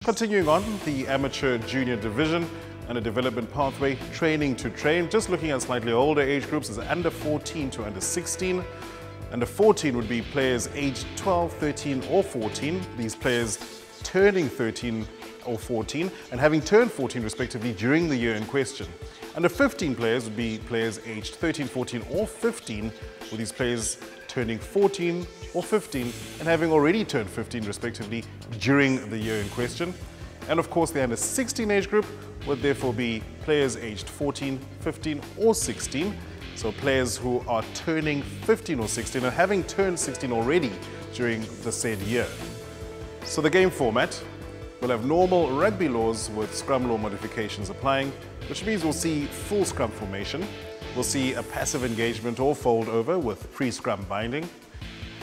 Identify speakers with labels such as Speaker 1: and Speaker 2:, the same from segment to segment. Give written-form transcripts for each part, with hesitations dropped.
Speaker 1: Continuing on, the amateur junior division and a development pathway, training to train. Just looking at slightly older age groups is under 14 to under 16. Under 14 would be players aged 12, 13 or 14. These players turning 13 or 14 and having turned 14 respectively during the year in question. Under 15 players would be players aged 13, 14 or 15, with these players turning 14 or 15 and having already turned 15 respectively during the year in question. And of course the under 16 age group would therefore be players aged 14, 15 or 16. So players who are turning 15 or 16 and having turned 16 already during the said year. So the game format will have normal rugby laws with scrum law modifications applying, which means we'll see full scrum formation. We'll see a passive engagement or fold over with pre-scrum binding.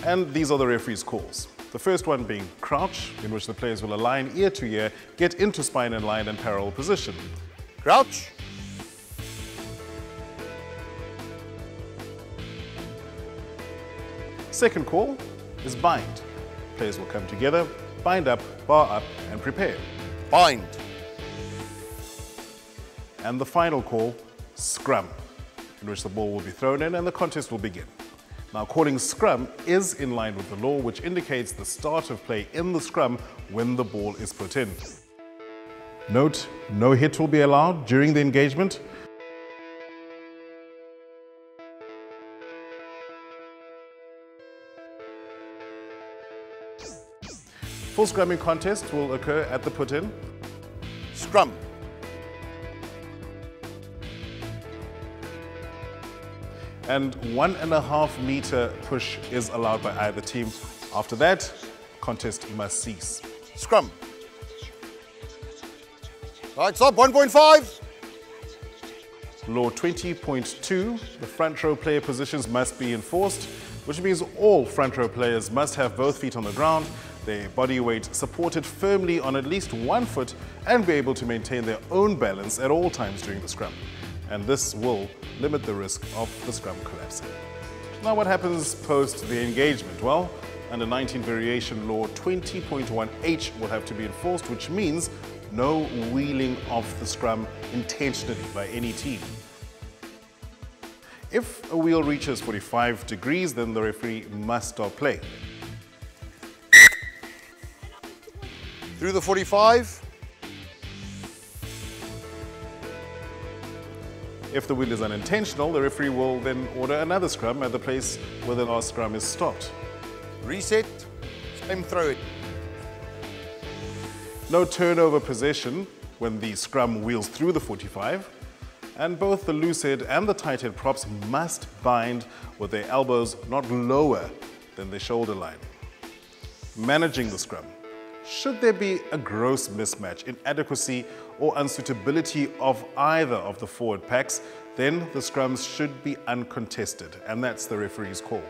Speaker 1: And these are the referee's calls. The first one being crouch, in which the players will align ear to ear, get into spine and line and parallel position.
Speaker 2: Crouch.
Speaker 1: Second call is bind. Players will come together, bind up, bar up and prepare.
Speaker 2: Bind.
Speaker 1: And the final call, scrum, in which the ball will be thrown in and the contest will begin. Now, calling scrum is in line with the law, which indicates the start of play in the scrum when the ball is put in. Note, no hit will be allowed during the engagement. Full scrumming contest will occur at the put-in.
Speaker 2: Scrum.
Speaker 1: And 1.5 meter push is allowed by either team. After that, contest must cease.
Speaker 2: Scrum. Right, stop, 1.5.
Speaker 1: Law 20.2, the front row player positions must be enforced, which means all front row players must have both feet on the ground, their body weight supported firmly on at least one foot, and be able to maintain their own balance at all times during the scrum. And this will limit the risk of the scrum collapsing. Now, what happens post the engagement? Well, under 19 variation law 20.1H will have to be enforced, which means no wheeling off the scrum intentionally by any team. If a wheel reaches 45 degrees, then the referee must stop play.
Speaker 2: Through the 45.
Speaker 1: If the wheel is unintentional, the referee will then order another scrum at the place where the last scrum is stopped.
Speaker 2: Reset, same throw it.
Speaker 1: No turnover possession when the scrum wheels through the 45, and both the loose head and the tight head props must bind with their elbows not lower than their shoulder line. Managing the scrum. Should there be a gross mismatch, inadequacy or unsuitability of either of the forward packs, then the scrums should be uncontested, and that's the referee's call.